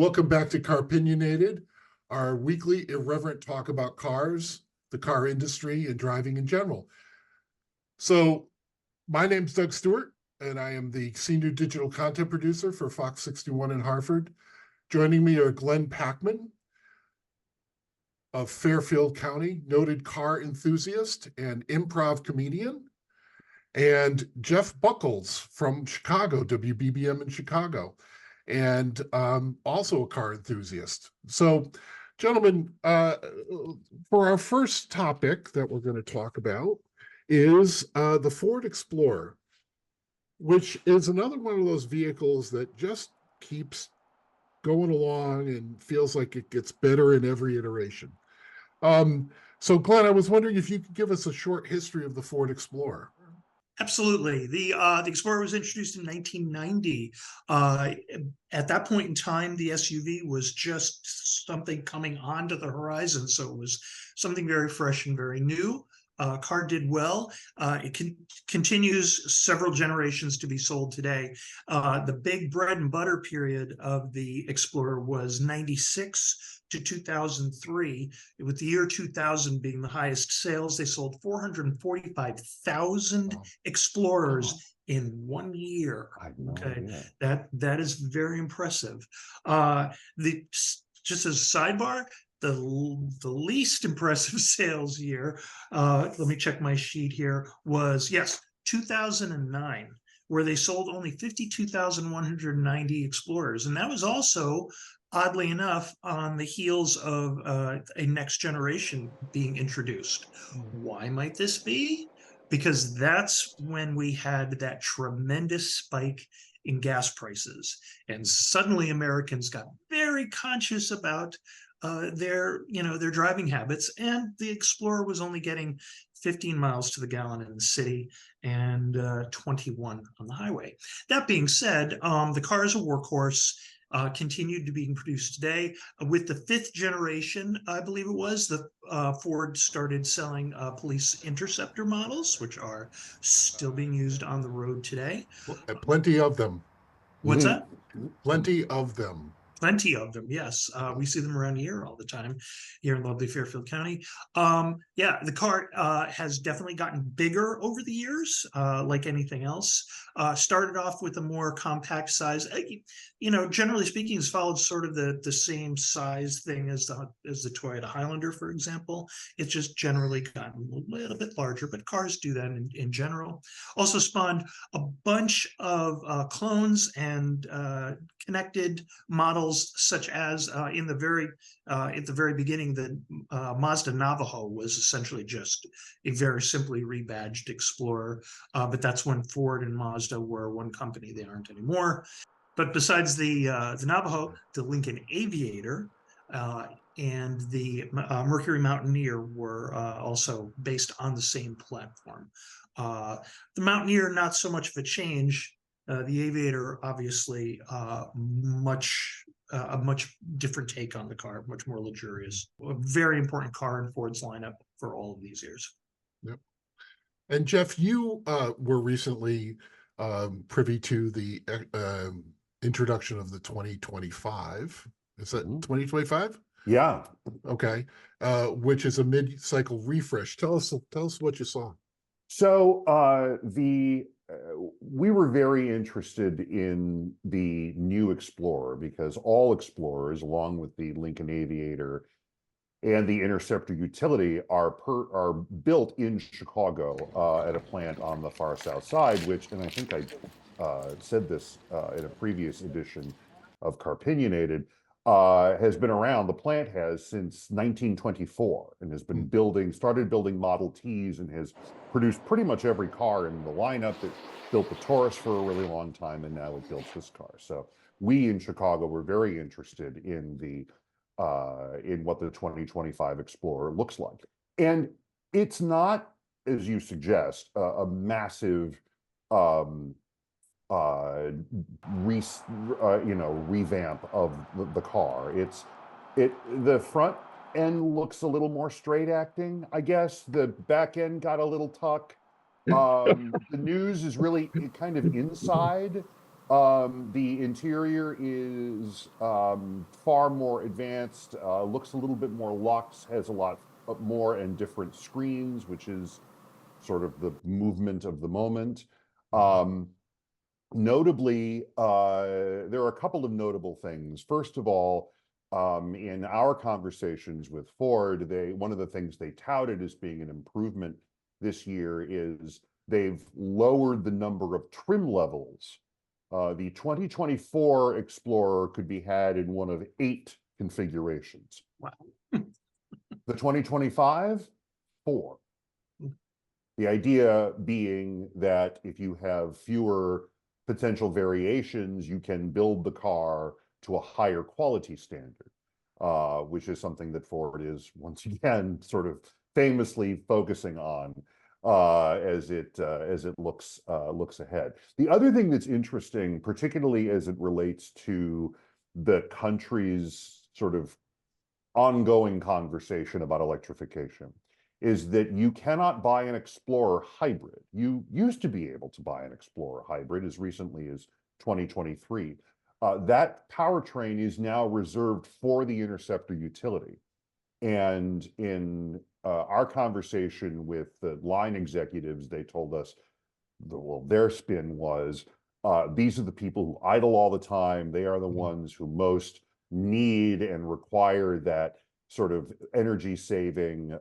Welcome back to Car-Pinioinated, our weekly irreverent talk about cars, the car industry, and driving in general. So, my name's Doug Stewart, and I am the senior digital content producer for Fox 61 in Hartford. Joining me are Glenn Packman of Fairfield County, noted car enthusiast and improv comedian, and Jeff Buckles from Chicago, WBBM in Chicago, and also a car enthusiast. So, gentlemen, for our first topic that we're going to talk about is the Ford Explorer, which is another one of those vehicles that just keeps going along and feels like it gets better in every iteration. So, Glenn, I was wondering if you could give us a short history of the Ford Explorer. Absolutely. The Explorer was introduced in 1990. At that point in time, the SUV was just something coming onto the horizon. So it was something very fresh and very new. Car did well. It continues several generations to be sold today. The big bread and butter period of the Explorer was 96 to 2003, with the year 2000 being the highest sales. They sold 445,000 Explorers in 1 year. Okay, that is very impressive. Just as a sidebar, the least impressive sales year, let me check my sheet here, was, yes, 2009, where they sold only 52,190 Explorers. And that was also, oddly enough, on the heels of a next generation being introduced. Why might this be? Because that's when we had that tremendous spike in gas prices. And suddenly Americans got very conscious about their driving habits, and the Explorer was only getting 15 miles to the gallon in the city and 21 on the highway. That being said, the car is a workhorse. Continued to be produced today. With the fifth generation, I believe it was, the Ford started selling police interceptor models, which are still being used on the road today. Plenty of them. What's that? Plenty of them. Plenty of them, yes. We see them around here all the time here in lovely Fairfield County. Yeah, the car has definitely gotten bigger over the years, like anything else. Started off with a more compact size. Generally speaking, it's followed sort of the same size thing as the Toyota Highlander, for example. It's just generally gotten a little bit larger, but cars do that in general. Also spawned a bunch of clones and connected models, such as at the very beginning, the Mazda Navajo was essentially just a very simply rebadged Explorer, but that's when Ford and Mazda were one company. They aren't anymore. But besides the Navajo, the Lincoln Aviator and the Mercury Mountaineer were also based on the same platform. The Mountaineer, not so much of a change. The Aviator, obviously, a much different take on the car, much more luxurious. A very important car in Ford's lineup for all of these years. Yep. And Jeff, you were recently privy to the introduction of the 2025. Is that 2025? Yeah. Okay. Which is a mid-cycle refresh. Tell us what you saw. So we were very interested in the new Explorer because all Explorers, along with the Lincoln Aviator and the Interceptor utility, are built in Chicago at a plant on the far south side, and I think I said this in a previous edition of Car-Pinioinated, has been around. The plant has since 1924 and has been started building Model Ts and has produced pretty much every car in the lineup. It built the Taurus for a really long time, and now it builds this car. So we in Chicago were very interested in what the 2025 Explorer looks like. And it's not, as you suggest, a massive revamp of the car. The front end looks a little more straight acting, I guess. The back end got a little tuck. The news is really kind of inside The interior is far more advanced, looks a little bit more luxe, has a lot more and different screens, which is sort of the movement of the moment. Notably, there are a couple of notable things. First of all, in our conversations with Ford, one of the things they touted as being an improvement this year is they've lowered the number of trim levels. The 2024 Explorer could be had in one of 8 configurations. Wow. The 2025, 4. The idea being that if you have fewer potential variations, you can build the car to a higher quality standard, which is something that Ford is once again sort of famously focusing on as it looks ahead. The other thing that's interesting, particularly as it relates to the country's sort of ongoing conversation about electrification, is that you cannot buy an Explorer hybrid. You used to be able to buy an Explorer hybrid as recently as 2023. That powertrain is now reserved for the Interceptor utility. And in our conversation with the line executives, they told us, well, their spin was, these are the people who idle all the time. They are the ones who most need and require that sort of energy saving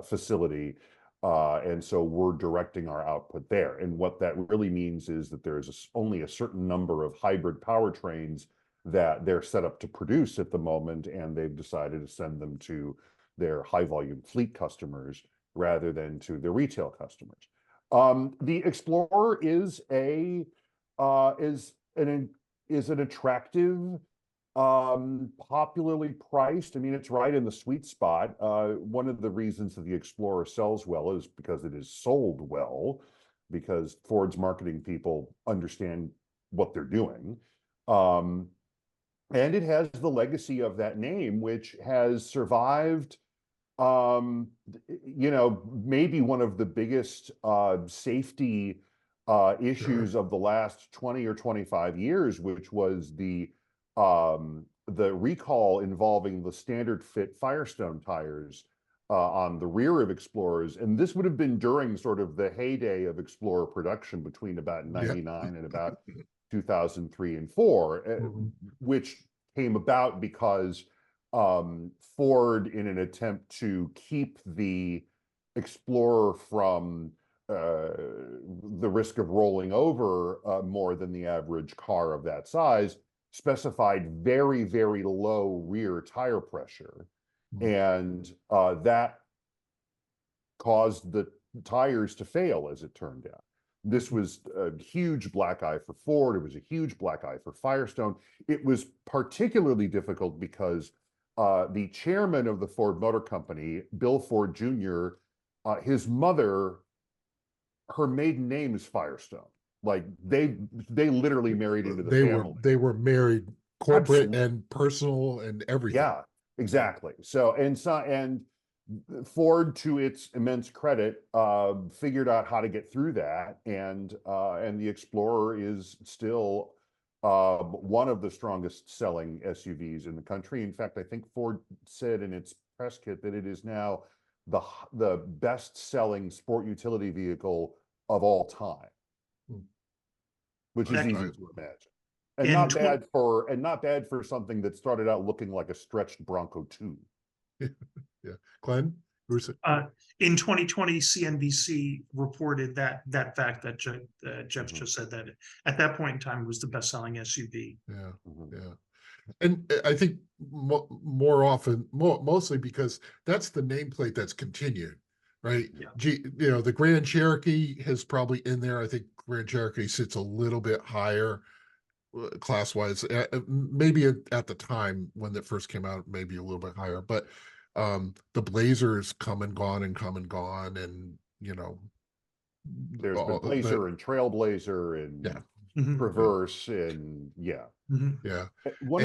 facility. And so we're directing our output there. And what that really means is that there's only a certain number of hybrid powertrains that they're set up to produce at the moment, and they've decided to send them to their high volume fleet customers rather than to the retail customers. The Explorer is an attractive, popularly priced. I mean, it's right in the sweet spot. One of the reasons that the Explorer sells well is because it is sold well, because Ford's marketing people understand what they're doing. And it has the legacy of that name, which has survived, maybe one of the biggest safety issues of the last 20 or 25 years, which was the recall involving the standard fit Firestone tires on the rear of Explorers. And this would have been during sort of the heyday of Explorer production between about 99 and about 2003 and 4, which came about because Ford, in an attempt to keep the Explorer from the risk of rolling over more than the average car of that size, specified very, very low rear tire pressure. And that caused the tires to fail, as it turned out. This was a huge black eye for Ford. It was a huge black eye for Firestone. It was particularly difficult because the chairman of the Ford Motor Company, Bill Ford Jr., his mother, her maiden name is Firestone. Like they literally married into the family. They were married, corporate Absolutely. and personal and everything. Yeah, exactly. So Ford, to its immense credit, figured out how to get through that, and the Explorer is still one of the strongest selling SUVs in the country. In fact, I think Ford said in its press kit that it is now the best selling sport utility vehicle of all time, which is easy to imagine. And not bad for something that started out looking like a stretched Bronco 2. Yeah, Glenn, in 2020, CNBC reported that fact that Jeff just said, that at that point in time it was the best-selling SUV. Yeah, yeah. And I think more often, mostly because that's the nameplate that's continued, right? Yeah. The Grand Cherokee has probably in there. I think Grand Cherokee sits a little bit higher class-wise, maybe at the time when it first came out, maybe a little bit higher, but the Blazers come and gone, and there's been Blazer and Trailblazer and Traverse and yeah. One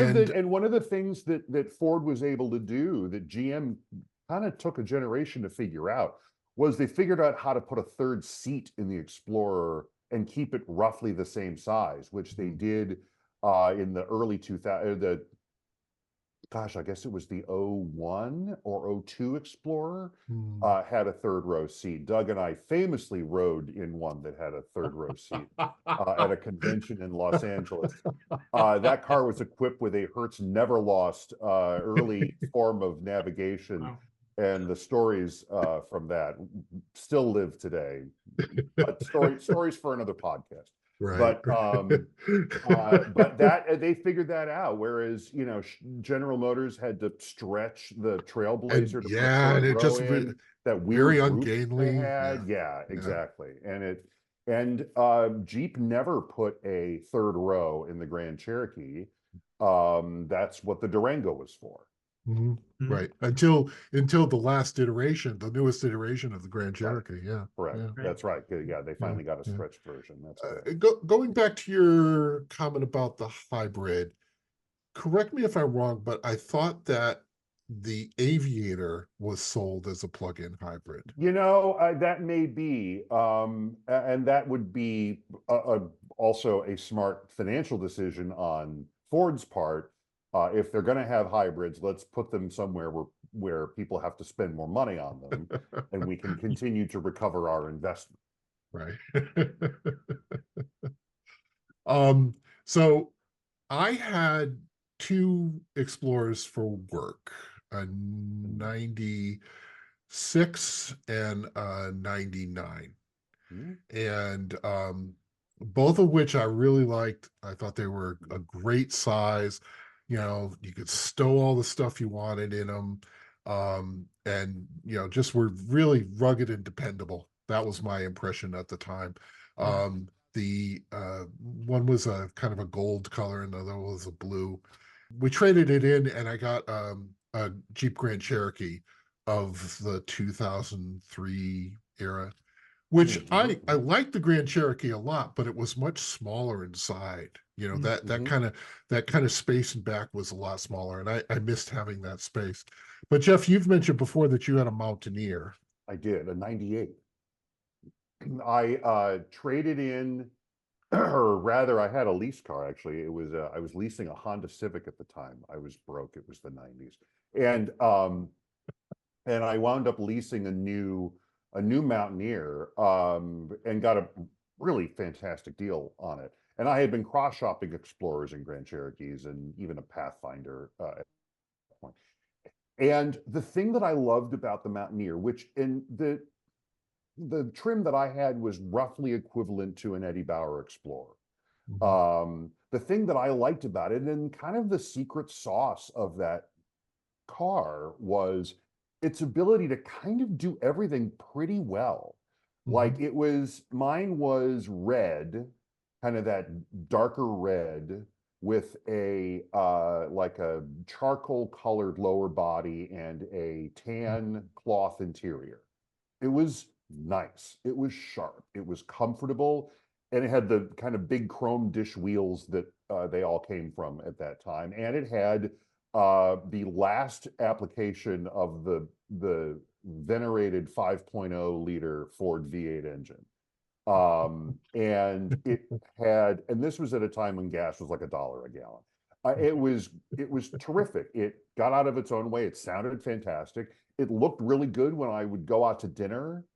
of the things that Ford was able to do that GM kind of took a generation to figure out was they figured out how to put a third seat in the Explorer and keep it roughly the same size, which they did in the early 2000, gosh, I guess it was the '01 or '02 Explorer, had a third row seat. Doug and I famously rode in one that had a third row seat at a convention in Los Angeles. That car was equipped with a Hertz Never Lost early form of navigation. Wow. And the stories from that still live today. But stories for another podcast. Right. But that they figured that out. Whereas, you know, General Motors had to stretch the And Trailblazer to put yeah, and third it just row in. That very weird roof they ungainly. had. Yeah. Yeah, exactly. And Jeep never put a third row in the Grand Cherokee. That's what the Durango was for. Mhm. Mhm. Right. Until the last iteration, the newest iteration of the Grand Right. Cherokee. Yeah. Correct. Yeah. Right. That's right. Yeah, they finally got a Yeah. stretched version. That's correct. Going back to your comment about the hybrid, correct me if I'm wrong, but I thought that the Aviator was sold as a plug-in hybrid. You know, that may be, and that would be also a smart financial decision on Ford's part. If they're going to have hybrids, let's put them somewhere where people have to spend more money on them, and we can continue to recover our investment. Right. So I had two Explorers for work, a 96 and a 99. Mhm. And both of which I really liked. I thought they were a great size. You know, you could stow all the stuff you wanted in them. And, you know, just were really rugged and dependable. That was my impression at the time. The one was a kind of a gold color and the other was a blue. We traded it in and I got a Jeep Grand Cherokee of the 2003 era, which I liked the Grand Cherokee a lot, but it was much smaller inside. You know, that kind of space and back was a lot smaller, and I missed having that space. But Jeff, you've mentioned before that you had a Mountaineer. I did a '98. I traded in, or rather, I had a lease car. Actually, it was I was leasing a Honda Civic at the time. I was broke. It was the '90s, and I wound up leasing a new Mountaineer, and got a really fantastic deal on it. And I had been cross shopping Explorers and Grand Cherokees and even a Pathfinder at that point. And the thing that I loved about the Mountaineer, which in the trim that I had was roughly equivalent to an Eddie Bauer Explorer. The thing that I liked about it, and kind of the secret sauce of that car, was its ability to kind of do everything pretty well. Like mine was red, kind of that darker red with a like a charcoal colored lower body and a tan cloth interior. It was nice. It was sharp. It was comfortable, and it had the kind of big chrome dish wheels that they all came from at that time. And it had the last application of the venerated 5.0 liter Ford V8 engine. And it had, and this was at a time when gas was like $1 a gallon. It was terrific. It got out of its own way. It sounded fantastic. It looked really good when I would go out to dinner,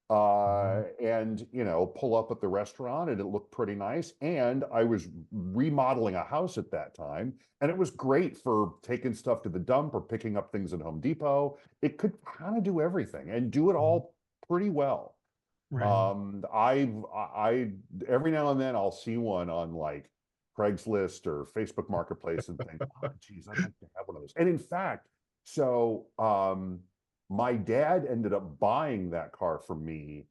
and you know, pull up at the restaurant, and it looked pretty nice. And I was remodeling a house at that time, and it was great for taking stuff to the dump or picking up things at Home Depot. It could kind of do everything and do it all pretty well. Right. I every now and then I'll see one on like Craigslist or Facebook Marketplace and think, oh, geez, I'd like to have one of those. And in fact, so my dad ended up buying that car for me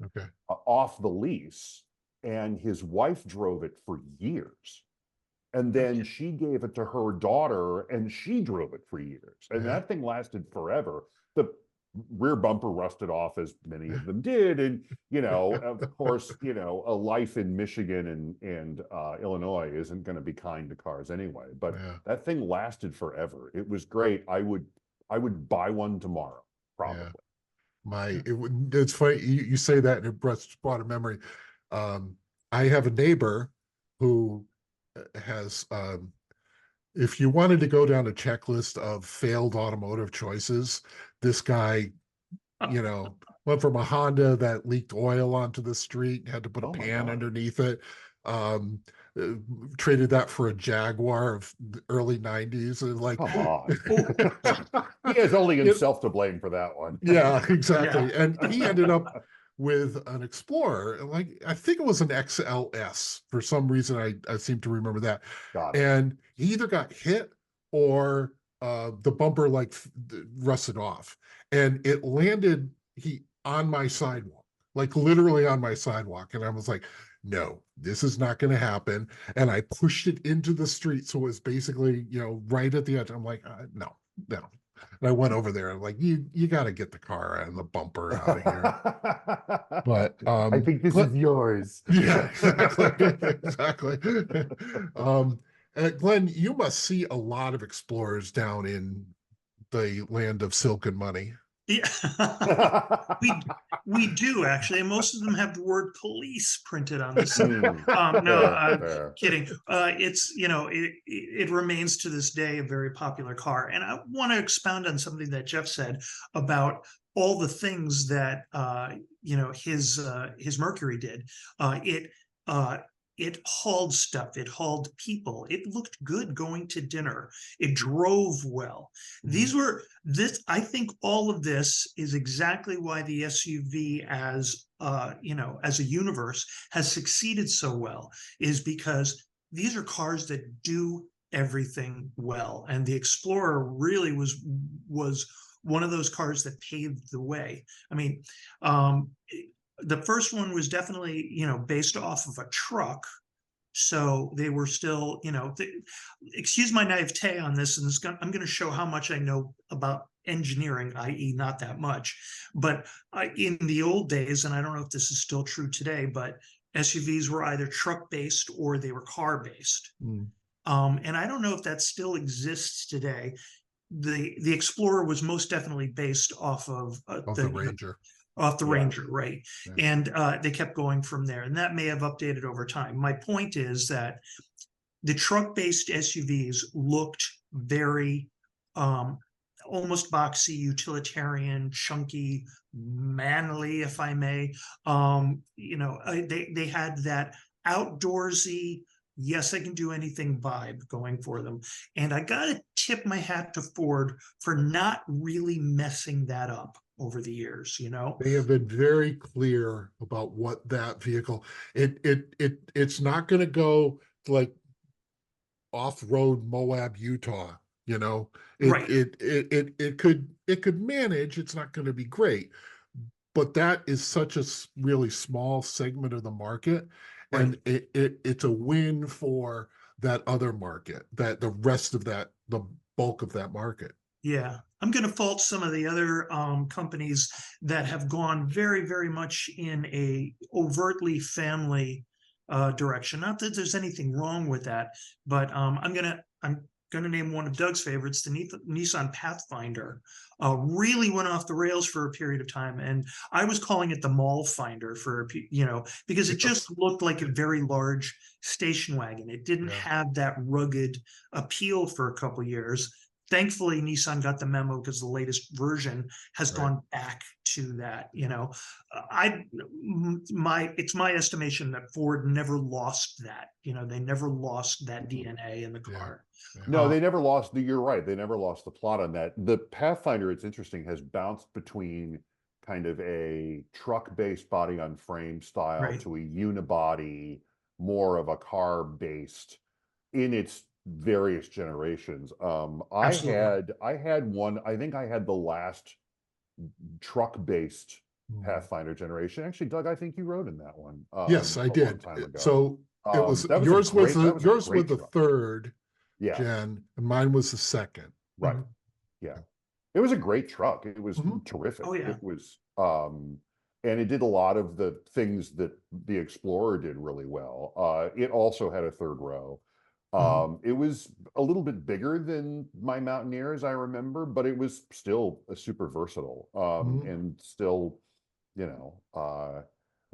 off the lease, and his wife drove it for years. And then she gave it to her daughter, and she drove it for years. And that thing lasted forever. The rear bumper rusted off, as many of them did. And, you know, of course, you know, a life in Michigan and Illinois isn't going to be kind to cars anyway. But that thing lasted forever. It was great. I would buy one tomorrow, probably. It's funny you say that, and it brought a memory. I I have a neighbor who has, if you wanted to go down a checklist of failed automotive choices, this guy, you know, went from a Honda that leaked oil onto the street, had to put a Oh my pan God. underneath it. Um, Traded that for a Jaguar of the early 90s. And like, Come on. Oh. He has only It- himself to blame for that one. yeah, exactly. Yeah. And he ended up with an Explorer, and like I think it was an XLS for some reason. I seem to remember that. Got it. And he either got hit or the bumper like rusted off, and it landed he on my sidewalk, like literally on my sidewalk, and I was like, no, this is not going to happen. And I pushed it into the street, so it was basically, you know, right at the edge. I'm like, no, no. And I went over there and like, you got to get the car and the bumper out of here. But I think this is yours. yeah, exactly, exactly. Glenn, you must see a lot of explorers down in the land of silk and money. Yeah. we do actually, and most of them have the word police printed on this. No, Fair, fair. kidding. It's, you know, it remains to this day a very popular car. And I want to expound on something that Jeff said about all the things that you know, his Mercury did. It hauled stuff, it hauled people, it looked good going to dinner, it drove well. I think all of this is exactly why the SUV as you know, as a universe has succeeded so well, is because these are cars that do everything well. And the Explorer really was one of those cars that paved the way. I mean, the first one was definitely, you know, based off of a truck. So they were still, you know, excuse my naivete on this, and I'm going to show how much I know about engineering, i.e. not that much. But in the old days, and I don't know if this is still true today, but SUVs were either truck-based or they were car-based. Mm. And I don't know if that still exists today. The Explorer was most definitely based off of The Ranger. Off the Yeah. Ranger, right? Yeah. And they kept going from there, and that may have updated over time. My point is that the truck-based SUVs looked very almost boxy, utilitarian, chunky, manly, if I may. You know, they had that outdoorsy, yes, I can do anything vibe going for them. And I got to tip my hat to Ford for not really messing that up over the years, you know? They have been very clear about what that vehicle, it's not going to go like off-road Moab, Utah, you know. Right. It could manage, it's not going to be great, but that is such a really small segment of the market, and it's a win for that other market, that the rest of that, the bulk of that market. Yeah, I'm going to fault some of the other companies that have gone very, very much in a overtly family direction. Not that there's anything wrong with that, but I'm gonna name one of Doug's favorites, the Nissan Pathfinder. Really went off the rails for a period of time, and I was calling it the Mall Finder for, you know, because it just looked like a very large station wagon. It didn't have that rugged appeal for a couple years. Thankfully, Nissan got the memo because the latest version has gone back to that. You know, it's my estimation that Ford never lost that. You know, they never lost that DNA in the car. No, they never lost. You're right. They never lost the plot on that. The Pathfinder, it's interesting, has bounced between kind of a truck-based body on frame style to a unibody, more of a car-based in its various generations. I had one, I think I had the last truck-based Pathfinder generation. Actually, Doug, I think you rode in that one. Yes, I did. Ago. So it was yours was the third gen, and mine was the second. Right. Yeah. It was a great truck. It was terrific. Oh, yeah. It was and it did a lot of the things that the Explorer did really well. It also had a third row. It was a little bit bigger than my Mountaineer, as I remember, but it was still a super versatile and still, you know,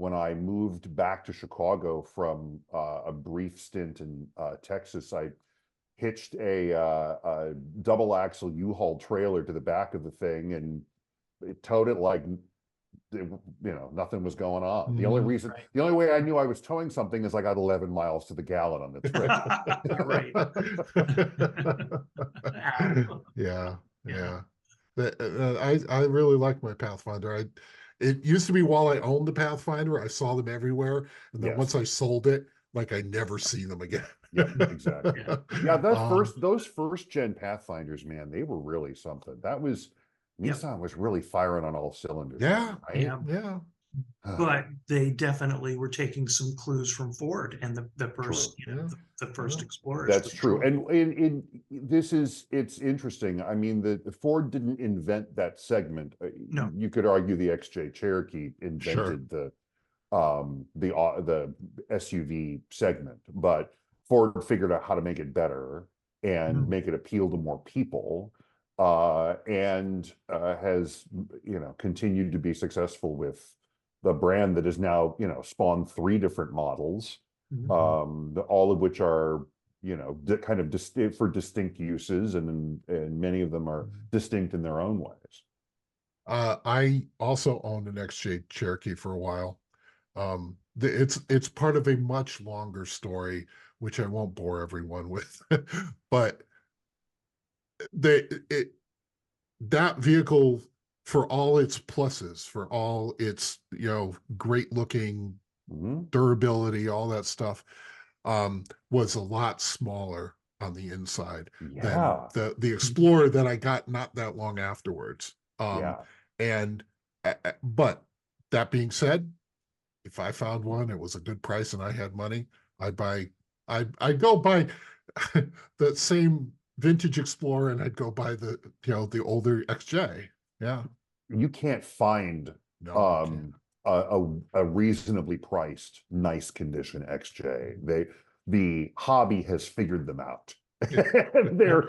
when I moved back to Chicago from a brief stint in Texas, I hitched a double axle U-Haul trailer to the back of the thing and it towed it like nothing was going on. The only reason, Right. the only way I knew I was towing something is I got 11 miles to the gallon on the trip. Right. Ow. Yeah, Yeah. yeah. I really like my Pathfinder. It used to be while I owned the Pathfinder, I saw them everywhere, and then once Yes. I sold it, like I never see them again. Yeah, exactly. Yeah. Yeah, Um, those first gen Pathfinders, man, they were really something. That was Yep. Nissan was really firing on all cylinders. Yeah, right? Yeah. yeah. But they definitely were taking some clues from Ford and the first, True. Yeah, the first yeah. Explorers. That's for true. sure. And it's interesting. I mean, the Ford didn't invent that segment. No. You could argue the XJ Cherokee Sure. invented the SUV segment, but Ford figured out how to make it better and Mhm. make it appeal to more people, and has continued to be successful with the brand that has now spawned 3 different models, Mhm. all of which are kind of distinct for distinct uses, and many of them are distinct in their own ways. I also owned an XJ Cherokee for a while. It's part of a much longer story, which I won't bore everyone with, but that vehicle, for all its pluses, for all its great looking Mhm. durability, all that stuff, was a lot smaller on the inside than Yeah, the Explorer that I got not that long afterwards. yeah. And but that being said, if I found one, it was a good price, and I had money, I'd buy. I'd go buy the same vintage Explorer, and I'd go buy the older XJ. Yeah, You can't find no, you can't. a reasonably priced, nice condition XJ. The hobby has figured them out. They're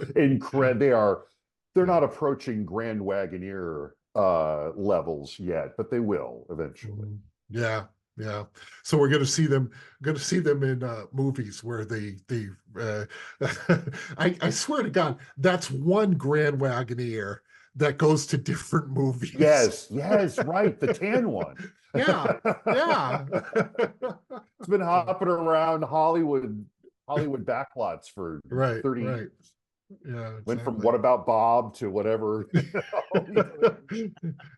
Yeah. not approaching Grand Wagoneer levels yet, but they will eventually. Yeah, yeah. So we're going to see them in movies where uh, I swear to God, that's one Grand Wagoneer that goes to different movies. Yes, right. The tan one. Yeah, yeah. It's been hopping around Hollywood backlots for Right, 30 right. years. Yeah, Went from exactly. What About Bob to whatever.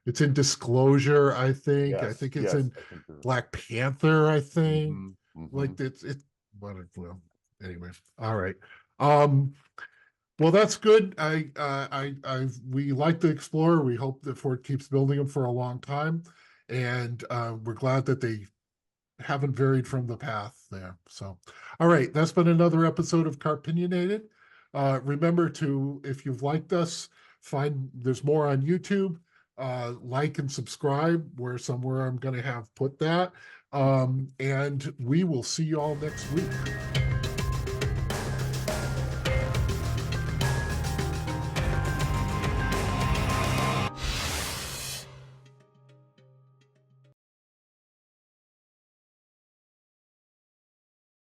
It's in Disclosure, I think. I Yes, think it's yes, in I think they're Black Panther, I think. mhm, mhm. Like it's well, anyway. All right. Um, well, that's good. We like the Explorer. We hope that Ford keeps building them for a long time. And we're glad that they haven't varied from the path there. So, all right, that's been another episode of Car-Pinioinated. Remember to, if you've liked us, there's more on YouTube. Like and subscribe, where somewhere I'm going to have put that. And we will see you all next week.